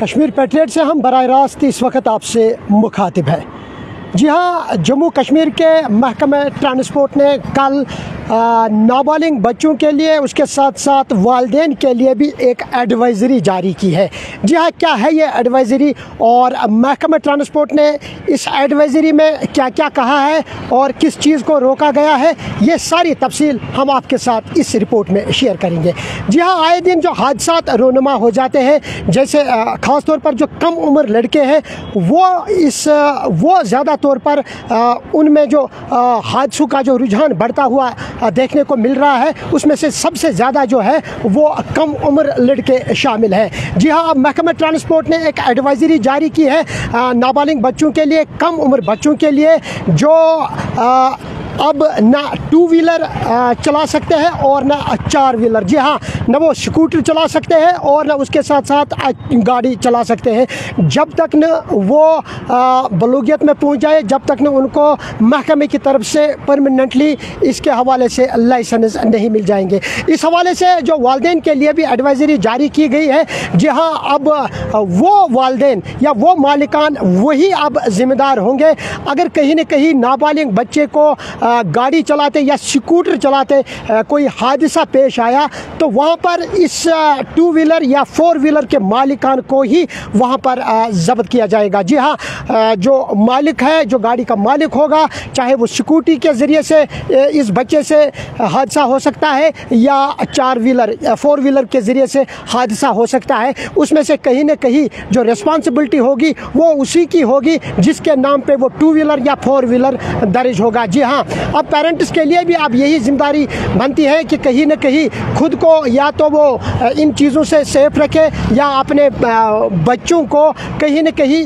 Kashmir patriot سے ہم براہ راست اس وقت آپ سے مخاطب ہیں۔ جی ہاں، جموں کشمیر کے محکمہ ٹرانسپورٹ نے کل نابالغ بچوں کے لیے اس کے ساتھ ساتھ والدین کے لیے بھی ایک ایڈوائزری جاری کی ہے۔ جی ہاں، کیا ہے یہ ایڈوائزری اور محکمہ ٹرانسپورٹ نے اس ایڈوائزری میں کیا کیا کہا ہے اور کس چیز کو روکا گیا ہے، یہ ساری تفصیل ہم آپ کے ساتھ اس رپورٹ میں شیئر کریں گے۔ جی ہاں، آئے دن جو حادثات رونما ہو جاتے ہیں، جیسے خاص طور پر جو کم عمر لڑکے ہیں وہ زیادہ طور پر ان میں جو حادثوں کا جو رجحان بڑھتا ہوا دیکھنے کو مل رہا ہے، اس میں سے سب سے زیادہ جو ہے وہ کم عمر لڑکے شامل ہیں۔ جی ہاں، اب محکمہ ٹرانسپورٹ نے ایک ایڈوائزری جاری کی ہے نابالغ بچوں کے لیے، کم عمر بچوں کے لیے، جو اب نہ 2 ویلر چلا سکتے ہیں اور نہ 4 ویلر۔ جی ہاں، نہ وہ سکوٹر چلا سکتے ہیں اور نہ اس کے ساتھ ساتھ گاڑی چلا سکتے ہیں، جب تک نہ وہ بلوغیت میں پہنچ جائے، جب تک نہ ان کو محکمے کی طرف سے پرماننٹلی اس کے حوالے سے لائسنس نہیں مل جائیں گے۔ اس حوالے سے جو والدین کے لیے بھی ایڈوائزری جاری کی گئی ہے۔ جی ہاں، اب وہ والدین یا وہ مالکان وہی اب ذمہ دار ہوں گے اگر کہیں نہ کہیں نابالغ بچے کو گاڑی چلاتے یا سکوٹر چلاتے کوئی حادثہ پیش آیا، تو وہاں پر اس 2 ویلر یا 4 ویلر کے مالکان کو ہی وہاں پر ضبط کیا جائے گا۔ جی ہاں، جو مالک ہے، جو گاڑی کا مالک ہوگا، چاہے وہ سکوٹی کے ذریعے سے اس بچے سے حادثہ ہو سکتا ہے یا 4 ویلر کے ذریعے سے حادثہ ہو سکتا ہے، اس میں سے کہیں نہ کہیں جو ریسپانسبلٹی ہوگی وہ اسی کی ہوگی جس کے نام پہ وہ 2 ویلر یا 4 ویلر درج ہوگا۔ جی ہاں، اب پیرنٹس کے لیے بھی اب یہی ذمہ داری بنتی ہے کہ کہیں نہ کہیں خود کو یا تو وہ ان چیزوں سے سیف رکھے یا اپنے بچوں کو کہیں نہ کہیں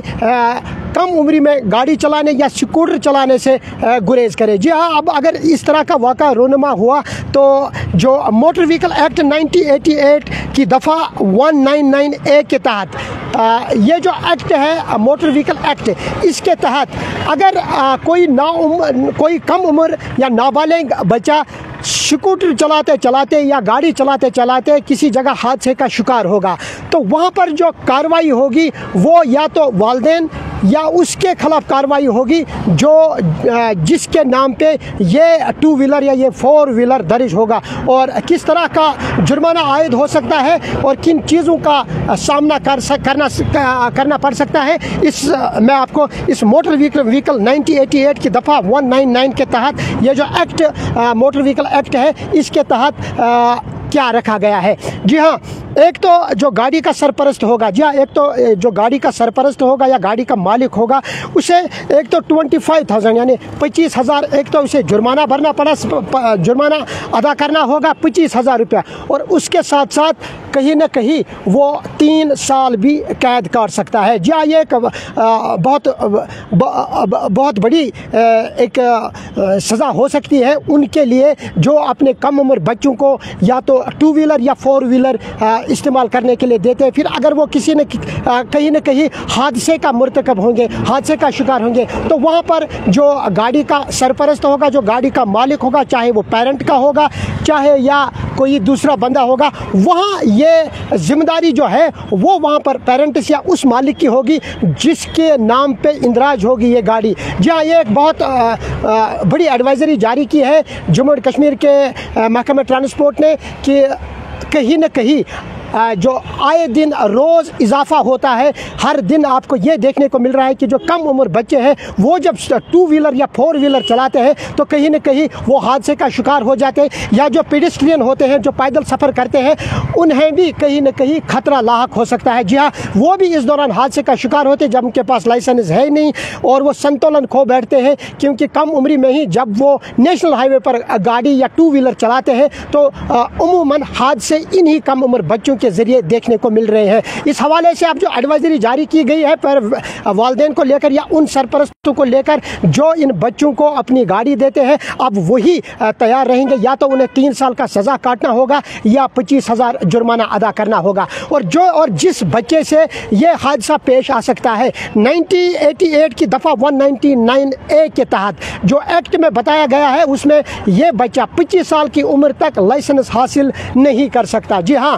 کم عمری میں گاڑی چلانے یا سکوٹر چلانے سے گریز کرے۔ جی ہاں، اب اگر اس طرح کا واقعہ رونما ہوا تو جو موٹر وہیکل ایکٹ 1988 کی دفعہ 199A کے تحت یہ جو ایکٹ ہے موٹر وہیکل ایکٹ، اس کے تحت اگر کوئی کم عمر یا نابالغ بچہ سکوٹر چلاتے یا گاڑی چلاتے کسی جگہ حادثے کا شکار ہوگا، تو وہاں پر جو کارروائی ہوگی وہ یا تو والدین یا اس کے خلاف کارروائی ہوگی جس کے نام پہ یہ 2 ویلر یا یہ 4 ویلر درج ہوگا، اور کس طرح کا جرمانہ عائد ہو سکتا ہے اور کن چیزوں کا سامنا کرنا پڑ سکتا ہے، میں آپ کو اس موٹر وہیکل 1988 کی دفعہ 199 کے تحت یہ جو ایکٹ موٹر وہیکل ایکٹ ہے، اس کے تحت کیا رکھا گیا ہے۔ جی ہاں، ایک تو جو گاڑی کا سرپرست ہوگا، یا گاڑی کا مالک ہوگا، اسے ایک تو 25,000 یعنی 25,000 ایک تو اسے جرمانہ ادا کرنا ہوگا 25,000 روپیہ، اور اس کے ساتھ ساتھ کہیں نہ کہیں وہ 3 سال بھی قید کاٹ سکتا ہے۔ جی ہاں، یہ ایک بہت بڑی ایک سزا ہو سکتی ہے ان کے لیے جو اپنے کم عمر بچوں کو یا تو 2 ویلر یا 4 ویلر استعمال کرنے کے لیے دیتے ہیں۔ پھر اگر وہ کہیں نہ کہیں حادثے کا مرتکب ہوں گے، حادثے کا شکار ہوں گے، تو وہاں پر جو گاڑی کا سرپرست ہوگا، جو گاڑی کا مالک ہوگا، چاہے وہ پیرنٹ کا ہوگا چاہے یا کوئی دوسرا بندہ ہوگا، وہاں یہ ذمہ داری جو ہے وہ وہاں پر پیرنٹس یا اس مالک کی ہوگی جس کے نام پہ اندراج ہوگی یہ گاڑی۔ جی ہاں، یہ ایک بہت بڑی ایڈوائزری جاری کی ہے جموں اینڈ کشمیر کے محکمہ ٹرانسپورٹ نے کہ کہیں نہ کہیں جو آئے دن روز اضافہ ہوتا ہے، ہر دن آپ کو یہ دیکھنے کو مل رہا ہے کہ جو کم عمر بچے ہیں وہ جب 2 ویلر یا 4 ویلر چلاتے ہیں تو کہیں نہ کہیں وہ حادثے کا شکار ہو جاتے ہیں، یا جو پیڈسٹرین ہوتے ہیں، جو پیدل سفر کرتے ہیں، انہیں بھی کہیں نہ کہیں خطرہ لاحق ہو سکتا ہے۔ جی ہاں، وہ بھی اس دوران حادثے کا شکار ہوتے ہیں جب ان کے پاس لائسنس ہے نہیں اور وہ سنتولن کھو بیٹھتے ہیں، کیونکہ کم عمری میں ہی جب وہ نیشنل ہائی وے پر گاڑی یا 2 ویلر چلاتے ہیں تو عموماً حادثے انہی کم عمر بچوں کے ذریعے دیکھنے کو مل رہے ہیں۔ اس حوالے سے اب جو ایڈوائزری جاری کی گئی ہے پر والدین کو لے کر یا ان سرپرستوں کو لے کر جو ان بچوں کو اپنی گاڑی دیتے ہیں، اب وہی تیار رہیں گے، یا تو انہیں 3 سال کا سزا کاٹنا ہوگا یا 25,000 جرمانہ ادا کرنا ہوگا۔ اور جس بچے سے یہ حادثہ پیش آ سکتا ہے 1988 کی دفعہ 199A کے تحت جو ایکٹ میں بتایا گیا ہے، اس میں یہ بچہ 25 سال کی عمر تک لائسنس حاصل نہیں کر سکتا۔ جی ہاں،